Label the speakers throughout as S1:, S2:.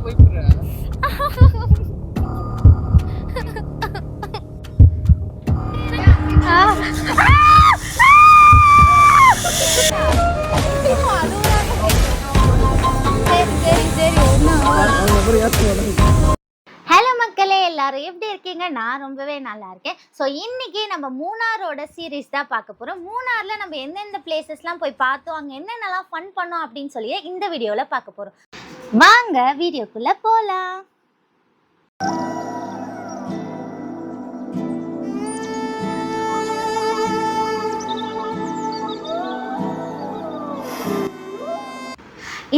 S1: Hello மக்களே, எல்லாரும் எப்படி இருக்கீங்க? நான் ரொம்பவே நல்லா இருக்கேன். ஸோ இன்னைக்கு நம்ம மூணாரோட சீரீஸ் தான் பார்க்க போகிறோம். மூணாரில் நம்ம எந்தெந்த பிளேசஸ்லாம் போய் பார்த்தோம், அங்கே என்னென்னலாம் ஃபன் பண்ணோம் அப்படின்னு சொல்லி இந்த வீடியோவில் பார்க்க போகிறோம். வாங்க வீடியோக்குள்ளே போகலாம்.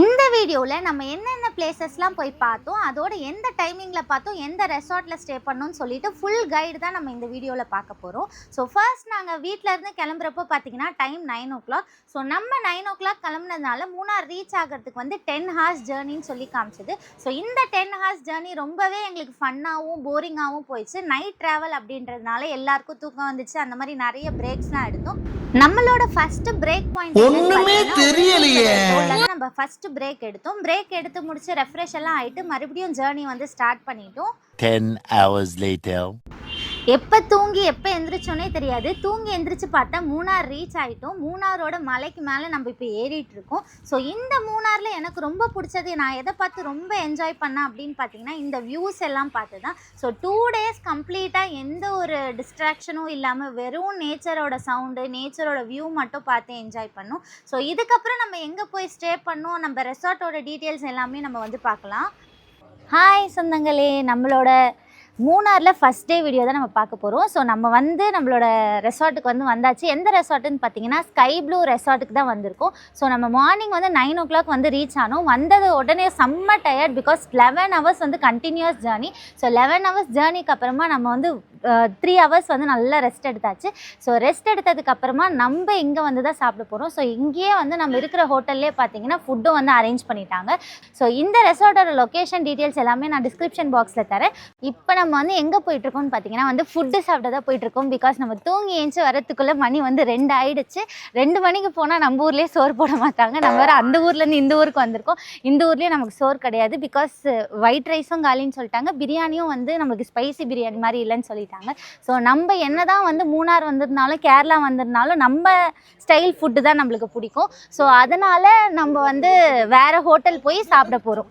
S1: இந்த வீடியோவில் நம்ம என்னென்ன பிளேசஸ்லாம் போய் பார்த்தோம், அதோட எந்த டைமிங்கில் பார்த்தோம், எந்த ரெசார்ட்டில் ஸ்டே பண்ணோம்னு சொல்லிட்டு ஃபுல் கைடு தான் நம்ம இந்த வீடியோவில் பார்க்க போகிறோம். ஸோ ஃபர்ஸ்ட் நாங்கள் வீட்டிலேருந்து கிளம்புறப்போ பார்த்தீங்கன்னா டைம் 9 o'clock. ஸோ நம்ம 9 o'clock கிளம்புனதுனால மூணார் ரீச் ஆகிறதுக்கு வந்து 10 hours ஜேர்னின்னு சொல்லி காமிச்சது. ஸோ இந்த 10 hours ஜேர்னி ரொம்பவே எங்களுக்கு ஃபன்னாகவும் போரிங்காகவும் போயிடுச்சு. நைட் ட்ராவல் அப்படின்றதுனால எல்லாருக்கும் தூக்கம் வந்துச்சு. அந்த மாதிரி நிறைய பிரேக்ஸ்லாம் எடுத்தோம். நம்மளோட ஃபர்ஸ்ட் பிரேக் பாயிண்ட் ஒண்ணுமே தெரியலையே. நம்ம ஃபர்ஸ்ட் பிரேக் எடுத்தோம். பிரேக் எடுத்து முடிச்சு ரெஃப்ரெஷ் எல்லாம் ஆயிட்டு மறுபடியும் ஜர்னி வந்து ஸ்டார்ட் பண்ணிட்டோம்.
S2: 10 hours later.
S1: எப்போ தூங்கி எப்போ எந்திரிச்சோன்னே தெரியாது. தூங்கி எந்திரிச்சு பார்த்தா மூணார் ரீச் ஆகிட்டோம். மூணாரோட மலைக்கு மேலே நம்ம இப்போ ஏறிட்டு இருக்கோம். ஸோ இந்த மூணாரில் எனக்கு ரொம்ப பிடிச்சது, நான் எதை பார்த்து ரொம்ப என்ஜாய் பண்ணேன் அப்படின்னு பார்த்தீங்கன்னா இந்த வியூஸ் எல்லாம் பார்த்து தான். ஸோ 2 days கம்ப்ளீட்டாக எந்த ஒரு டிஸ்ட்ராக்ஷனும் இல்லாமல் வெறும் நேச்சரோட சவுண்டு, நேச்சரோட வியூ மட்டும் பார்த்து என்ஜாய் பண்ணோம். ஸோ இதுக்கப்புறம் நம்ம எங்கே போய் ஸ்டே பண்ணோம், நம்ம ரெசார்ட்டோட டீட்டெயில்ஸ் எல்லாமே நம்ம வந்து பார்க்கலாம். ஹாய் சொந்தங்களே, நம்மளோட மூணாரில் ஃபஸ்ட் டே வீடியோ தான் நம்ம பார்க்க போகிறோம். ஸோ நம்ம வந்து நம்மளோட ரெசார்ட்டுக்கு வந்து வந்தாச்சு. எந்த ரெசார்ட்டுன்னு பார்த்தீங்கன்னா ஸ்கை ப்ளூ ரெசார்ட்டுக்கு தான் வந்திருக்கோம். ஸோ நம்ம மார்னிங் வந்து 9 o'clock வந்து ரீச் ஆனோம். வந்தது உடனே செம்ம டயர்ட், பிகாஸ் 11 hours வந்து கண்டினியூஸ் ஜேர்னி. ஸோ 11 hours ஜேர்னிக்கு அப்புறமா நம்ம வந்து 3 hours வந்து நல்லா ரெஸ்ட் எடுத்தாச்சு. ஸோ ரெஸ்ட் எடுத்ததுக்கப்புறமா நம்ம இங்கே வந்து தான் சாப்பிட போகிறோம். ஸோ இங்கேயே வந்து நம்ம இருக்கிற ஹோட்டல்லே பார்த்தீங்கன்னா ஃபுட்டும் வந்து அரேஞ்ச் பண்ணிட்டாங்க. ஸோ இந்த ரெசார்ட்டோட லொக்கேஷன் டீட்டெயில்ஸ் எல்லாமே நான் டிஸ்கிரிப்ஷன் பாக்ஸில் தரேன். இப்போ நம்ம வந்து எங்கே போயிட்டுருக்கோம்னு பார்த்தீங்கன்னா வந்து ஃபுட்டு சாப்பிட தான் போயிட்டுருக்கோம். பிகாஸ் நம்ம தூங்கி ஏஞ்சி வரத்துக்குள்ளே மணி வந்து 2 ஆகிடுச்சு. 2 மணிக்கு போனால் நம்ம ஊர்லேயே சோறு போட மாட்டாங்க. நம்ம வேறு அந்த ஊர்லேருந்து இந்த ஊருக்கு வந்திருக்கோம். இந்த ஊர்லேயே நமக்கு சோறு கிடையாது. பிகாஸ் ஒயிட் ரைஸும் காலின்னு சொல்லிட்டாங்க, பிரியாணியும் வந்து நமக்கு ஸ்பைசி பிரியாணி மாதிரி இல்லைன்னு சொல்லிட்டாங்க. ஸோ நம்ம என்ன தான் வந்து மூணார் வந்திருந்தாலும் கேரளா வந்திருந்தாலும் நம்ம ஸ்டைல் ஃபுட்டு தான் நம்மளுக்கு பிடிக்கும். ஸோ அதனால் நம்ம வந்து வேறு ஹோட்டல் போய் சாப்பிட போகிறோம்.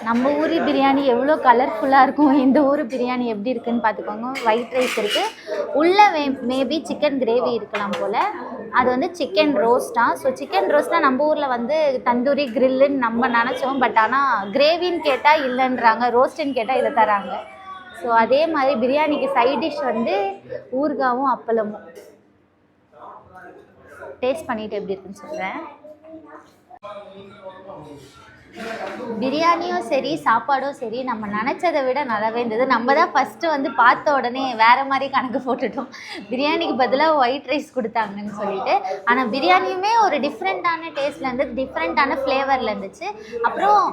S1: நம்ம ஊர் பிரியாணி எவ்வளோ கலர்ஃபுல்லாக இருக்கும், இந்த ஊர் பிரியாணி எப்படி இருக்குதுன்னு பார்த்துக்கோங்க. ஒயிட் ரைஸ் இருக்குது, உள்ளே மேபி சிக்கன் கிரேவி இருக்கலாம் போல். அது வந்து சிக்கன் ரோஸ்ட்டாக. ஸோ சிக்கன் ரோஸ்ட்னால் நம்ம ஊரில் வந்து தந்தூரி கிரில்லுன்னு நம்ம நினச்சோம். பட் ஆனால் கிரேவின்னு கேட்டால் இல்லைன்றாங்க, ரோஸ்ட்டுன்னு கேட்டால் இதை தராங்க. ஸோ அதே மாதிரி பிரியாணிக்கு சைட் டிஷ் வந்து ஊறுகாவும் அப்பளமும். டேஸ்ட் பண்ணிவிட்டு எப்படி இருக்குன்னு சொல்கிறேன். பிரியாணியும் சரி சாப்பாடும் சரி நம்ம நினச்சதை விட நல்லாவே இருந்தது. நம்ம தான் ஃபஸ்ட்டு வந்து பார்த்த உடனே வேறு மாதிரி கணக்கு போட்டுட்டோம். பிரியாணிக்கு பதிலாக ஒயிட் ரைஸ் கொடுத்தாங்கன்னு சொல்லிட்டு. ஆனால் பிரியாணியுமே ஒரு டிஃப்ரெண்ட்டான டேஸ்ட்டில் இருந்துச்சு, டிஃப்ரெண்ட்டான ஃப்ளேவரில் இருந்துச்சு. அப்புறம்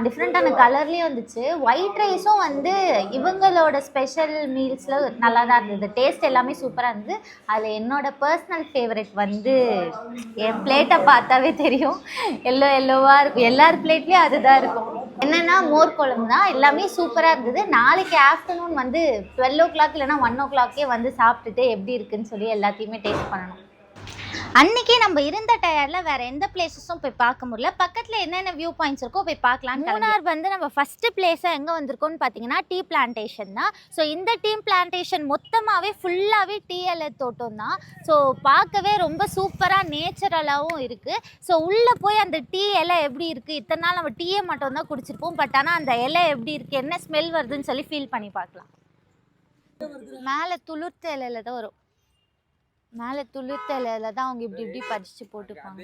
S1: டிஃப்ரெண்ட்டான கலர்லேயும் இருந்துச்சு. ஒயிட் ரைஸும் வந்து இவங்களோட ஸ்பெஷல் மீல்ஸில் நல்லா தான் இருந்தது. டேஸ்ட் எல்லாமே சூப்பராக இருந்தது. அதில் என்னோடய பர்சனல் ஃபேவரெட் வந்து என் பிளேட்டை பார்த்தாவே தெரியும், எல்லோவாக இருக்கும். எல்லார் பிளேட்லேயும் அதுதான் இருக்கும். என்னென்னா மோர் குழம்பு தான். எல்லாமே சூப்பராக இருந்தது. நாளைக்கு ஆஃப்டர்நூன் வந்து 12 o'clock இல்லைனா 1 o'clock வந்து சாப்பிட்டுட்டு எப்படி இருக்குன்னு சொல்லி எல்லாத்தையுமே டேஸ்ட் பண்ணணும். அன்றைக்கி நம்ம இருந்த டயர்டில் வேறு எந்த பிளேஸஸும் போய் பார்க்க முடியல. பக்கத்தில் என்னென்ன வியூ பாயிண்ட்ஸ் இருக்கோ போய் பார்க்கலாம். மூணார் வந்து நம்ம ஃபஸ்ட்டு பிளேஸாக எங்கே வந்திருக்கோம்னு பார்த்தீங்கன்னா டீ பிளான்டேஷன் தான். ஸோ இந்த டீ பிளான்டேஷன் மொத்தமாகவே ஃபுல்லாகவே டீ இலை தோட்டம் தான். ஸோ பார்க்கவே ரொம்ப சூப்பராக நேச்சுரலாகவும் இருக்குது. ஸோ உள்ளே போய் அந்த டீ இலை எப்படி இருக்குது, இத்தனை நாள் நம்ம டீயை மட்டும் தான் குடிச்சிருப்போம். பட் ஆனால் அந்த இலை எப்படி இருக்குது, என்ன ஸ்மெல் வருதுன்னு சொல்லி ஃபீல் பண்ணி பார்க்கலாம். மேலே துளிர்த்த இலையில் தான் வரும். மேலே துளிர்த்த இலையில தான் அவங்க இப்படி இப்படி பறித்து போட்டுப்பாங்க.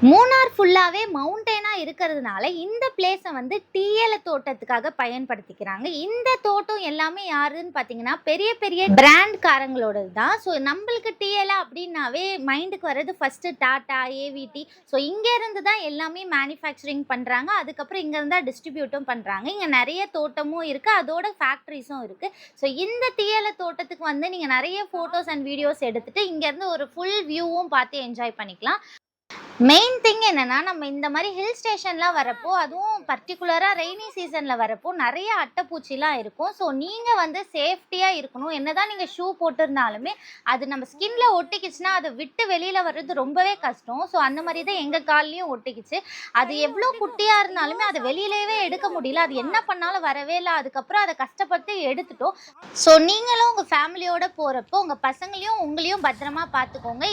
S1: மூணார் ஃபுல்லாகவே மவுண்டெயினாக இருக்கிறதுனால இந்த பிளேஸை வந்து டீ ஏல தோட்டத்துக்காக பயன்படுத்திக்கிறாங்க. இந்த தோட்டம் எல்லாமே யாருன்னு பார்த்தீங்கன்னா பெரிய பெரிய பிராண்ட்காரங்களோடது தான். ஸோ நம்மளுக்கு டீ ஏல அப்படின்னாவே மைண்டுக்கு வர்றது ஃபஸ்ட்டு டாட்டா, ஏவிடி. ஸோ இங்கேருந்து தான் எல்லாமே மேனுஃபேக்சரிங் பண்ணுறாங்க. அதுக்கப்புறம் இங்கேருந்து தான் டிஸ்ட்ரிபியூட்டும் பண்ணுறாங்க. இங்கே நிறைய தோட்டமும் இருக்குது, அதோட ஃபேக்ட்ரிஸும் இருக்குது. ஸோ இந்த டீ ஏல தோட்டத்துக்கு வந்து நீங்கள் நிறைய ஃபோட்டோஸ் அண்ட் வீடியோஸ் எடுத்துகிட்டு இங்கேருந்து ஒரு ஃபுல் வியூவும் பார்த்து என்ஜாய் பண்ணிக்கலாம். மெயின் திங் என்னென்னா, நம்ம இந்த மாதிரி ஹில் ஸ்டேஷன்லாம் வரப்போ, அதுவும் பர்டிகுலராக ரெய்னி சீசனில் வரப்போ நிறைய அட்டைப்பூச்சிலாம் இருக்கும். ஸோ நீங்கள் வந்து சேஃப்டியாக இருக்கணும். என்ன தான் நீங்கள் ஷூ போட்டிருந்தாலுமே அது நம்ம ஸ்கின்ல ஒட்டிக்கிச்சுன்னா அதை விட்டு வெளியில் வர்றது ரொம்பவே கஷ்டம். ஸோ அந்த மாதிரி தான் எங்கள் கால்லையும் ஒட்டிக்கிச்சு. அது எவ்வளோ குட்டியாக இருந்தாலுமே அதை வெளியிலேயே எடுக்க முடியல. அது என்ன பண்ணாலும் வரவே இல்லை. அதுக்கப்புறம் அதை கஷ்டப்பட்டு எடுத்துட்டோம். ஸோ நீங்களும் உங்கள் ஃபேமிலியோடு போகிறப்போ உங்கள் பசங்களையும் உங்களையும் பத்திரமா பார்த்துக்கோங்க.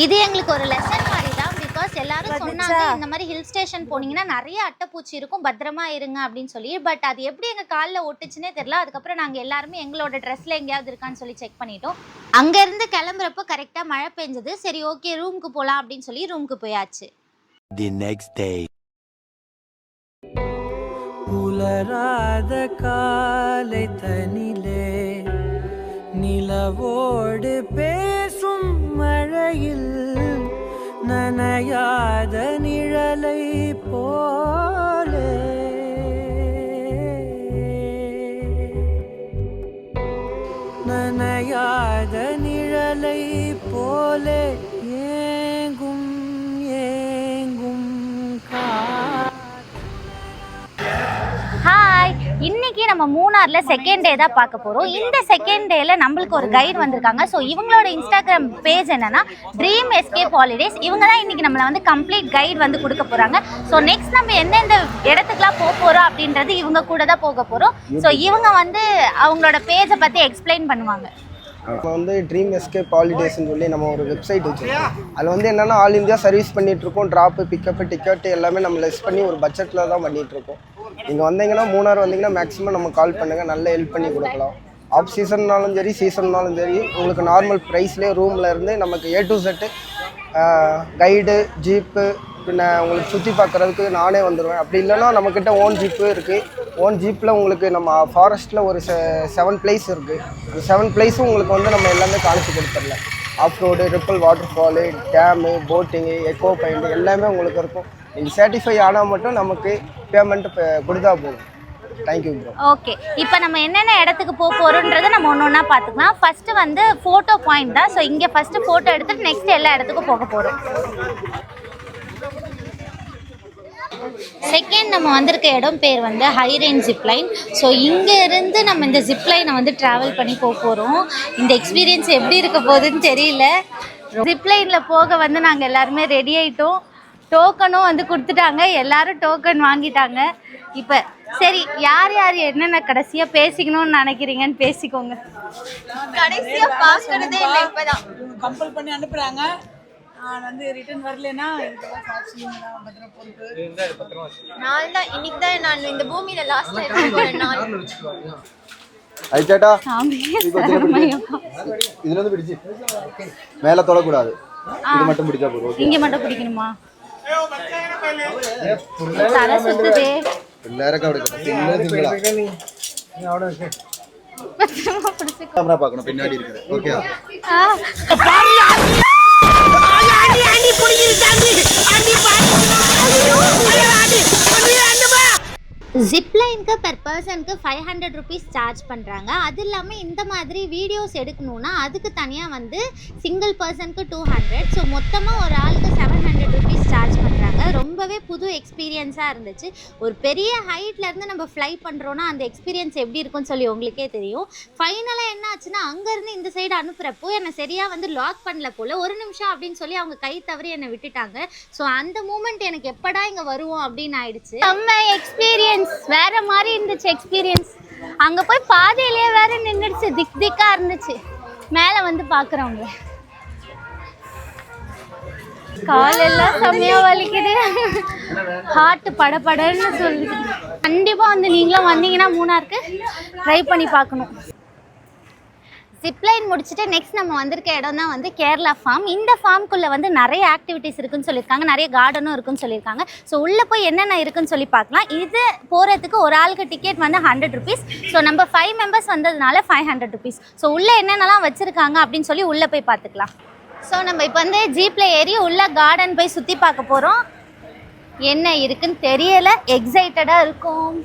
S1: இது எங்களுக்கு ஒரு லெசன் மாதிரி தான். பிகாஸ் எல்லாரும் சொன்னாங்க இந்த மாதிரி ஹில் ஸ்டேஷன் போனீங்கன்னா நிறைய அட்டைப்பூச்சி இருக்கும், பத்திரமா இருங்க அப்படின்னு சொல்லி. பட் அது எப்படி எங்கள் காலில் ஒட்டுச்சுன்னே தெரியல. அதுக்கப்புறம் நாங்கள் எல்லாருமே எங்களோட ட்ரெஸ்ல எங்கேயாவது இருக்கான்னு சொல்லி செக் பண்ணிட்டோம். அங்கேருந்து கிளம்புறப்போ கரெக்டாக மழை பெஞ்சது. சரி, ஓகே, ரூமுக்கு போகலாம் அப்படின்னு சொல்லி ரூமுக்கு போயாச்சு.
S2: The next day.
S3: உலராத காலை தனிலே நிலவோடு பேசும் மழையில் நனையாத நிழலை போலே நனையாத நிழலை போலே ஏங்கும் ஏங்கும்
S1: ஹாய், இன்னைக்கு நம்ம மூணார்ல செகண்ட் டே தான் பார்க்க போறோம். இந்த செகண்ட் டேல நம்மளுக்கு ஒரு கைடு வந்திருக்காங்க. ஸோ இவங்களோட இன்ஸ்டாகிராம் பேஜ் என்னன்னா ட்ரீம் எஸ்கேப் ஹாலிடேஸ். இவங்க தான் இன்னைக்கு நம்மளை வந்து கம்ப்ளீட் கைடு வந்து கொடுக்க போறாங்க. ஸோ நெக்ஸ்ட் நம்ம எந்தெந்த இடத்துக்குலாம் போக போறோம் அப்படின்றது இவங்க கூட தான் போக போறோம். ஸோ இவங்க வந்து அவங்களோட பேஜை பத்தி எக்ஸ்பிளைன் பண்ணுவாங்க.
S4: நம்ம வந்து ட்ரீம் எஸ்கேப் ஹாலிடேஸ்ன்னு சொல்லி நம்ம ஒரு வெப்சைட் வச்சுருக்கோம். அதில் வந்து என்னென்னா ஆல் இந்தியா சர்வீஸ் பண்ணிகிட்ருக்கோம். ட்ராப்பு, பிக்கப்பு, டிக்கெட்டு எல்லாமே நம்ம லெஸ் பண்ணி ஒரு பட்ஜெட்டில் தான் பண்ணிகிட்ருக்கோம். நீங்கள் வந்தீங்கன்னா மூணார் வந்தீங்கன்னா மேக்ஸிமம் நம்ம கால் பண்ணுங்கள், நல்ல ஹெல்ப் பண்ணி கொடுக்கலாம். ஆஃப் சீசன்னாலும் சரி சீசன்னாலும் சரி உங்களுக்கு நார்மல் ப்ரைஸ்லேயே ரூமில் இருந்து நமக்கு A to Z guide, jeep, பின்ன உங்களுக்கு சுற்றி பார்க்குறதுக்கு நானே வந்துடுவேன். அப்படி இல்லைன்னா நம்மக்கிட்ட ஓன் ஜீப்பு இருக்குது. ஓன் ஜீப்பில் உங்களுக்கு நம்ம ஃபாரஸ்ட்டில் ஒரு 7 பிளேஸ் இருக்குது. அந்த 7 பிளேஸும் உங்களுக்கு வந்து நம்ம எல்லாமே காமிச்சு கொடுத்துடலாம். Off road, ripple water fall, dam, boating, echo point எல்லாமே உங்களுக்கு இருக்கும். நீங்கள் சேட்டிஸ்ஃபை ஆனால் மட்டும் நமக்கு பேமெண்ட் கொடுத்தா போதும். Thank you bro.
S1: ஓகே, இப்போ நம்ம என்னென்ன இடத்துக்கு போக போகிறோன்றதை நம்ம ஒன்று ஒன்றா பார்த்துக்கலாம். ஃபஸ்ட்டு வந்து ஃபோட்டோ பாயிண்ட் தான். ஸோ இங்கே ஃபஸ்ட்டு ஃபோட்டோ எடுத்துகிட்டு நெக்ஸ்ட் எல்லா இடத்துக்கும் போக போகிறோம். செகண்ட் நம்ம வந்திருக்க இடம் பேர் வந்து ஹை ரேஞ்ச் ஜிப்லைன். ஸோ இங்கேருந்து நம்ம இந்த ஜிப்லைனை வந்து ட்ராவல் பண்ணி போக போகிறோம். இந்த எக்ஸ்பீரியன்ஸ் எப்படி இருக்க போகுதுன்னு தெரியல. ஜிப்லைனில் போக வந்து நாங்கள் எல்லாருமே ரெடி ஆகிட்டோம். டோக்கனும் வந்து கொடுத்துட்டாங்க, எல்லாரும் டோக்கன் வாங்கிட்டாங்க. இப்போ சரி, யார் யார் என்னென்ன கடைசியாக பேசிக்கணும்னு நினைக்கிறீங்கன்னு பேசிக்கோங்க.
S5: கடைசியாக பார்க்கறதே இல்லை, இப்போதான் கம்பல் பண்ணி அனுப்புகிறாங்க. நான் வந்து ரிட்டர்ன் வரலன்னா நாள் தான் இன்னைக்கு தான் நான் இந்த பூமியில லாஸ்ட் டைம் போன நாள்.
S6: ஐச்சேட்டா இதுல வந்து பிடிச்சு மேல தொடக்கூடாது, இது மட்டும் பிடிச்சா போதும்.
S1: இங்க மட்டும் பிடிக்கணுமா? தலை சுத்துதே.
S6: எல்லாரும் கேமரா பார்க்கணும், பின்னாடி இருக்குது. ஓகே
S1: ஜிப்லைனுக்கு பெர் பர்சனுக்கு 500 ருபீஸ் சார்ஜ் பண்ணுறாங்க. அது இல்லாமல் இந்த மாதிரி வீடியோஸ் எடுக்கணுன்னா அதுக்கு தனியாக வந்து சிங்கிள் பர்சனுக்கு 200. ஸோ மொத்தமாக ஒரு ஆளுக்கு 700 ருபீஸ் சார்ஜ் பண்ணுறாங்க. ரொம்பவே புது எக்ஸ்பீரியன்ஸாக இருந்துச்சு. ஒரு பெரிய ஹைட்லேருந்து நம்ம ஃப்ளை பண்ணுறோன்னா அந்த எக்ஸ்பீரியன்ஸ் எப்படி இருக்குன்னு சொல்லி உங்களுக்கே தெரியும். ஃபைனலாக என்ன ஆச்சுன்னா அங்கேருந்து இந்த சைடு அனுப்புகிறப்போ என்னை சரியாக வந்து லாக் பண்ணல போல், ஒரு நிமிஷம் அப்படின்னு சொல்லி அவங்க கை தவறி என்னை விட்டுட்டாங்க. ஸோ அந்த மூமெண்ட் எனக்கு எப்படா இங்கே வருவோம் அப்படின்னு ஆயிடுச்சு. செம்ம எக்ஸ்பீரியன்ஸ், வேற மாதிரி இருந்துச்சு எக்ஸ்பீரியன்ஸ். அங்கே போய் பாதையிலேயே வேற நின்றுடுச்சு, திக்கா இருந்துச்சு. மேலே வந்து பார்க்குறவங்க காலெல்லாம் செம்மையா வலிக்குது, ஹார்ட் படபடன்னு சொல்லுது. கண்டிப்பாக வந்து நீங்களும் வந்தீங்கன்னா மூணாருக்கு ட்ரை பண்ணி பார்க்கணும். ஜிப்லைன் முடிச்சுட்டு நெக்ஸ்ட் நம்ம வந்திருக்க இடம் தான் வந்து கேரளா ஃபார்ம். இந்த ஃபார்ம்குள்ளே வந்து நிறைய ஆக்டிவிட்டீஸ் இருக்குன்னு சொல்லியிருக்காங்க, நிறைய கார்டனும் இருக்குன்னு சொல்லியிருக்காங்க. ஸோ உள்ளே போய் என்னென்ன இருக்குன்னு சொல்லி பார்க்கலாம். இது போகிறதுக்கு ஒரு ஆளுக்கு டிக்கெட் வந்து 100 rupees. ஸோ நம்ம 5 members வந்ததுனால 500 rupees. ஸோ உள்ளே என்னென்னலாம் வச்சுருக்காங்க அப்படின்னு சொல்லி உள்ளே போய் பார்த்துக்கலாம். ஸோ நம்ம இப்போ வந்து ஜீப்பில் ஏறி உள்ள கார்டன் போய் சுற்றி பார்க்க போகிறோம். என்ன இருக்குன்னு தெரியலை, எக்ஸைட்டடாக இருக்கும்.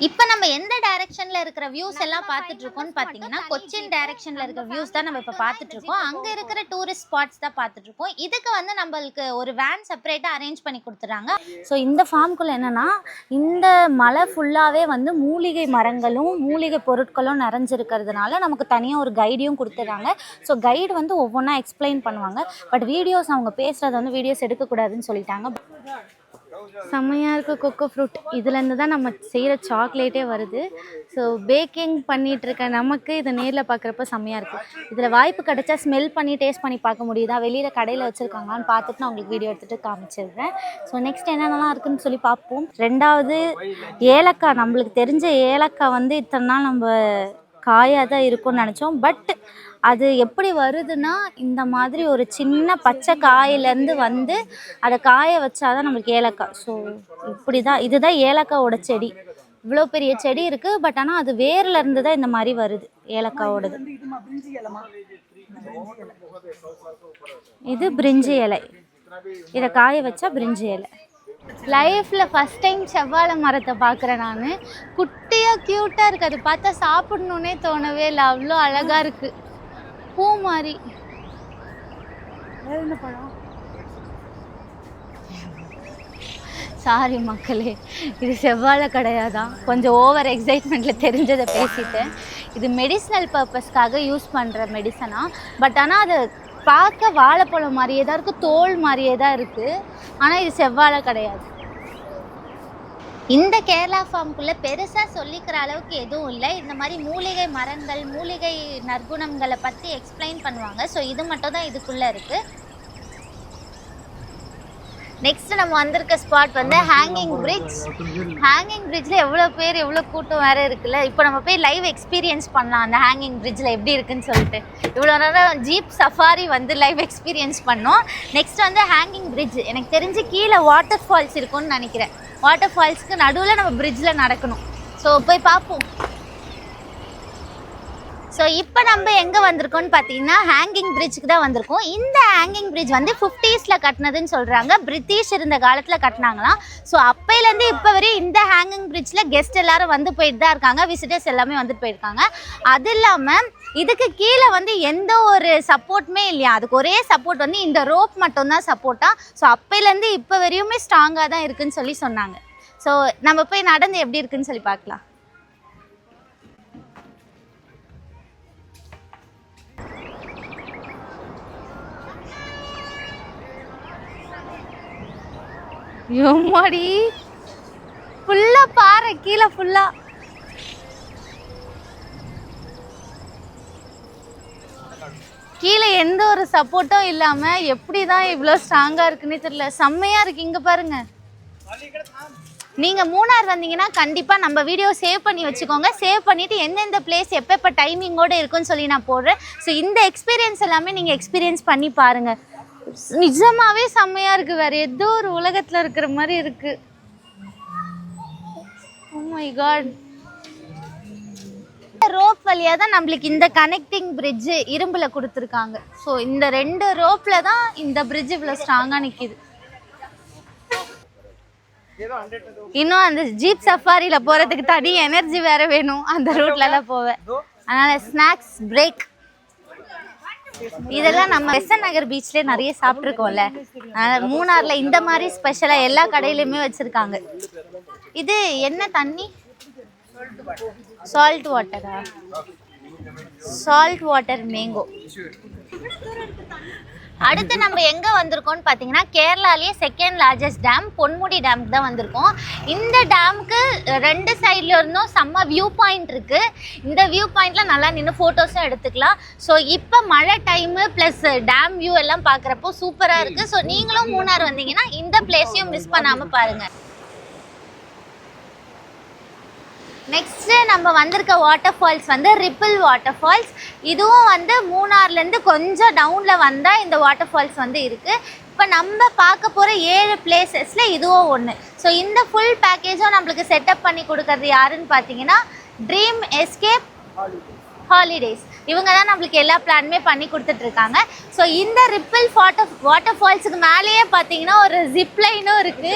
S1: இப்போ நம்ம எந்த டைரக்ஷனில் இருக்கிற வியூஸ் எல்லாம் பார்த்துட்டு இருக்கோம்னு பார்த்தீங்கன்னா கொச்சின் டைரக்ஷனில் இருக்கிற வியூஸ் தான் நம்ம இப்போ பார்த்துட்டு இருக்கோம். அங்கே இருக்கிற டூரிஸ்ட் ஸ்பாட்ஸ் தான் பார்த்துட்டு இருக்கோம். இதுக்கு வந்து நம்மளுக்கு ஒரு வேன் செப்பரேட்டாக அரேஞ்ச் பண்ணி கொடுத்துட்றாங்க. ஸோ இந்த ஃபார்முக்குள்ள என்னென்னா இந்த மலை ஃபுல்லாகவே வந்து மூலிகை மரங்களும் மூலிகை பொருட்களும் நிறைஞ்சிருக்கிறதுனால நமக்கு தனியாக ஒரு கைடையும் கொடுத்துட்றாங்க. ஸோ கைடு வந்து ஒவ்வொன்றா எக்ஸ்பிளைன் பண்ணுவாங்க. பட் வீடியோஸ் அவங்க பேசுகிறது வந்து வீடியோஸ் எடுக்கக்கூடாதுன்னு சொல்லிட்டாங்க. செம்மையாக இருக்குது கொக்கோ ஃப்ரூட். இதுலேருந்து தான் நம்ம செய்கிற சாக்லேட்டே வருது. ஸோ பேக்கிங் பண்ணிகிட்ருக்க நமக்கு இதை நேரில் பார்க்குறப்ப செம்மையாக இருக்குது. இதில் வாய்ப்பு கிடைச்சா ஸ்மெல் பண்ணி டேஸ்ட் பண்ணி பார்க்க முடியுதா, வெளியில் கடையில் வச்சுருக்காங்களான்னு பார்த்துட்டு நான் உங்களுக்கு வீடியோ எடுத்துகிட்டு காமிச்சிடுறேன். ஸோ நெக்ஸ்ட் என்னென்னலாம் இருக்குதுன்னு சொல்லி பார்ப்போம். ரெண்டாவது ஏலக்காய். நம்மளுக்கு தெரிஞ்ச ஏலக்காய் வந்து இத்தனை நாள் நம்ம காயாக தான் இருக்கும்னு நினச்சோம். பட் அது எப்படி வருதுன்னா இந்த மாதிரி ஒரு சின்ன பச்சை காயிலேருந்து வந்து அதை காய வச்சாதான் நம்மளுக்கு ஏலக்காய். ஸோ இப்படி தான், இதுதான் ஏலக்காவோட செடி. இவ்வளோ பெரிய செடி இருக்குது. பட் ஆனால் அது வேர்ல இருந்து தான் இந்த மாதிரி வருது ஏலக்காவோடது. இது பிரிஞ்சி இலை. இதை காய வச்சா பிரிஞ்சி இலை. லைஃப்பில் ஃபஸ்ட் டைம் செவ்வாழை மரத்தை பார்க்குறேன் நான். குட்டியாக க்யூட்டாக இருக்குது. அது பார்த்தா சாப்பிடணுன்னே தோணவே இல்லை, அவ்வளோ அழகாக இருக்குது, பூ மாதிரி. சாரி மக்களே, இது செவ்வாழை கிடையாதான். கொஞ்சம் ஓவர் எக்ஸைட்மெண்ட்டில் தெரிஞ்சதை பேசிட்டேன். இது மெடிசனல் பர்பஸ்க்காக யூஸ் பண்ணுற மெடிசனா. பட் ஆனால் அது பார்க்க வாழைப்பழம் மாதிரியே தான் இருக்குது, தோல் மாதிரியே தான் இருக்குது. ஆனால் இது செவ்வாழை கிடையாது. இந்த கேரளா ஃபார்முக்குள்ளே பெருசாக சொல்லிக்கிற அளவுக்கு எதுவும் இல்லை. இந்த மாதிரி மூலிகை மரங்கள், மூலிகை நற்குணங்களை பற்றி எக்ஸ்பிளைன் பண்ணுவாங்க. ஸோ இது மட்டும் தான் இதுக்குள்ளே இருக்குது. நெக்ஸ்ட் நம்ம வந்திருக்க ஸ்பாட் வந்து ஹேங்கிங் பிரிட்ஜ். ஹேங்கிங் பிரிட்ஜில் எவ்வளோ பேர், எவ்வளோ கூட்டம் வேறு இருக்குல்ல. இப்போ நம்ம போய் லைவ் எக்ஸ்பீரியன்ஸ் பண்ணலாம் அந்த ஹேங்கிங் பிரிட்ஜில் எப்படி இருக்குன்னு சொல்லிட்டு. இவ்வளோ நேரம் ஜீப் சஃபாரி வந்து லைவ் எக்ஸ்பீரியன்ஸ் பண்ணோம். நெக்ஸ்ட் வந்து ஹேங்கிங் பிரிட்ஜ். எனக்கு தெரிஞ்சு கீழே வாட்டர் ஃபால்ஸ் இருக்கும்னு நினைக்கிறேன். வாட்டர் ஃபால்ஸ்க்கு நடுவில் நம்ம பிரிட்ஜில் நடக்கணும். ஸோ போய் பார்ப்போம். ஸோ இப்போ நம்ம எங்கே வந்திருக்கோம்னு பார்த்தீங்கன்னா ஹேங்கிங் பிரிட்ஜுக்கு தான் வந்திருக்கோம். இந்த ஹேங்கிங் பிரிட்ஜ் வந்து 50s கட்டினதுன்னு சொல்கிறாங்க. பிரிட்டிஷ் இருந்த காலத்தில் கட்டினாங்களாம். ஸோ அப்போலேருந்து இப்போ வரையும் இந்த ஹேங்கிங் பிரிட்ஜில் கெஸ்ட் எல்லாரும் வந்து போயிட்டு தான் இருக்காங்க. விசிட்டர்ஸ் எல்லாமே வந்துட்டு போயிருக்காங்க. அது இல்லாமல் இதுக்கு கீழே வந்து எந்த ஒரு சப்போர்ட்டுமே இல்லையா. அதுக்கு ஒரே சப்போர்ட் வந்து இந்த ரோப் மட்டும்தான் சப்போர்ட்டாக. ஸோ அப்போலேருந்து இப்போ வரையுமே ஸ்ட்ராங்காக தான் இருக்குதுன்னு சொல்லி சொன்னாங்க. ஸோ நம்ம போய் நடந்து எப்படி இருக்குன்னு சொல்லி பார்க்கலாம். எம்மாடி, ஃபுல்லா பாறை கீழே ஃபுல்லா. கீழே எந்த ஒரு சப்போர்ட்டும் இல்லாம எப்படி தான் இவ்வளோ ஸ்ட்ராங்கா இருக்குன்னே தெரியல. செம்மையா இருக்கு. இங்க பாருங்க. நீங்க மூணார் வந்தீங்கன்னா கண்டிப்பா நம்ம வீடியோ சேவ் பண்ணி வச்சுக்கோங்க. சேவ் பண்ணிட்டு எந்தெந்த பிளேஸ் எப்போ டைமிங்கோட இருக்குன்னு சொல்லி நான் போடுறேன். ஸோ இந்த எக்ஸ்பீரியன்ஸ் எல்லாமே நீங்க எக்ஸ்பீரியன்ஸ் பண்ணி பாருங்க. நிஜமாவே செம்மையா இருக்கு. வேற ஏதோ ஒரு உலகத்துல இருக்கிற மாதிரி இருக்கு. Oh my god. ரோப் வழியா தான் நம்மளுக்கு இந்த கனெக்டிங் பிரிட்ஜ் இரும்புல கொடுத்துருக்காங்க. ஸோ இந்த 2 ரோப்ல தான் இந்த பிரிட்ஜ் இவ்வளவு ஸ்ட்ராங்கா நிக்குது. இன்னும் அந்த ஜீப் சஃபாரியில போறதுக்கு தனி எனர்ஜி வேற வேணும். அந்த ரூட்ல எல்லாம் போவேன். அதனால ஸ்நாக்ஸ் பிரேக். இதெல்லாம் நம்ம வெசன் நகர் பீச்லேயே நிறைய சாப்பிட்ருக்கோம்ல. மூணார்ல இந்த மாதிரி ஸ்பெஷலாக எல்லா கடையிலையுமே வச்சுருக்காங்க. இது என்ன தண்ணி? சால்ட் வாட்டரா? Salt water mango. அடுத்து நம்ம எங்கே வந்திருக்கோம்னு பார்த்தீங்கன்னா கேரளாலேயே 2nd லார்ஜஸ்ட் டேம் பொன்முடி டேமுக்கு தான் வந்திருக்கோம். இந்த டேமுக்கு 2 சைட்ல இருந்தும் செம்ம வியூ பாயிண்ட் இருக்குது. இந்த வியூ பாயிண்ட்டில் நல்லா நின்று ஃபோட்டோஸும் எடுத்துக்கலாம். ஸோ இப்போ மழை டைமு ப்ளஸ் டேம் வியூ எல்லாம் பார்க்குறப்போ சூப்பராக இருக்குது. ஸோ நீங்களும் மூணார் வந்தீங்கன்னா இந்த பிளேஸையும் மிஸ் பண்ணாமல் பாருங்கள். நெக்ஸ்ட்டு நம்ம வந்திருக்க வாட்டர் ஃபால்ஸ் வந்து ரிப்பிள் வாட்டர் ஃபால்ஸ். இதுவும் வந்து மூணார்லேருந்து கொஞ்சம் டவுனில் வந்தால் இந்த வாட்டர் ஃபால்ஸ் வந்து இருக்குது. இப்போ நம்ம பார்க்க போகிற 7 பிளேசஸில் இதுவும் ஒன்று. ஸோ இந்த ஃபுல் பேக்கேஜும் நம்மளுக்கு செட்டப் பண்ணி கொடுக்கறது யாருன்னு பார்த்தீங்கன்னா ட்ரீம் எஸ்கேப் ஹாலிடேஸ். இவங்க தான் நம்மளுக்கு எல்லா பிளானுமே பண்ணி கொடுத்துட்ருக்காங்க. ஸோ இந்த ரிப்பிள் வாட்டர் ஃபால்ஸுக்கு மேலேயே பார்த்தீங்கன்னா ஒரு ஜிப்லைனும் இருக்குது.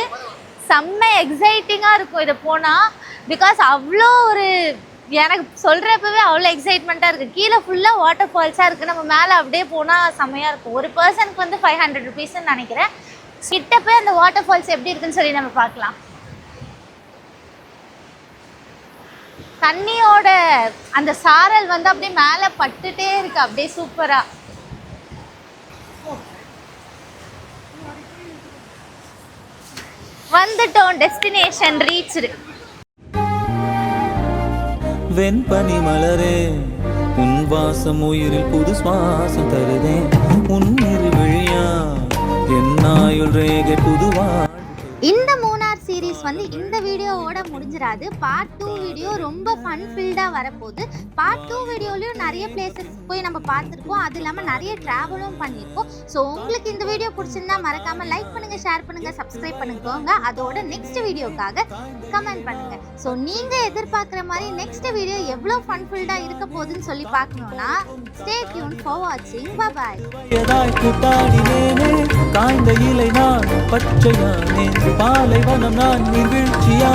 S1: செம்ம எக்ஸைட்டிங்காக இருக்கும் இதை போனால். பிகாஸ் அவ்வளோ ஒரு எனக்கு சொல்கிறப்பவே அவ்வளோ எக்ஸைட்மெண்ட்டாக இருக்குது. கீழே ஃபுல்லாக வாட்டர் ஃபால்ஸாக இருக்குது. நம்ம மேலே அப்படியே போனால் செம்மையாக இருக்கும். ஒரு பர்சனுக்கு வந்து 500 ருபீஸ்ன்னு நினைக்கிறேன். கிட்ட போய் அந்த வாட்டர் ஃபால்ஸ் எப்படி இருக்குன்னு சொல்லி நம்ம பார்க்கலாம். தண்ணியோட அந்த சாரல் வந்து அப்படியே மேலே பட்டுட்டே இருக்கு, அப்படியே சூப்பராக. வந்துட்டோம், டெஸ்டினேஷன் ரீச்டு.
S7: வெண்பனி மலரே உன் வாசம் உயிரில் புது சுவாசம் தருதே உன் விழியா என் ஆயுள் ரேகை புதுவா.
S1: இந்த மூணார் சீரீஸ் வந்து இந்த வீடியோவோட முடிஞ்சிடாது. பார்ட் 2 வீடியோ ரொம்ப ஃபன் ஃபில்டாக வரப்போகுது. பார்ட் 2 வீடியோலையும் நிறைய பிளேசஸ் போய் நம்ம பார்த்துருக்கோம். அது இல்லாமல் நிறைய ட்ராவலும் பண்ணியிருக்கோம். ஸோ உங்களுக்கு இந்த வீடியோ பிடிச்சிருந்தா மறக்காமல் லைக் பண்ணுங்கள், ஷேர் பண்ணுங்கள், சப்ஸ்கிரைப் பண்ணிக்கோங்க. அதோட நெக்ஸ்ட் வீடியோக்காக கமெண்ட் பண்ணுங்கள். ஸோ நீங்கள் எதிர்பார்க்குற மாதிரி நெக்ஸ்ட் வீடியோ எவ்வளோ ஃபன் ஃபில்டாக இருக்க போகுதுன்னு சொல்லி பார்க்கணுன்னா ஸ்டே டியூன் ஃபார் வாட்சிங். பாய்.
S7: காய்ந்த இலை நான் பச்சையானே பாலைவனம் நான் நீர்வீழ்ச்சியா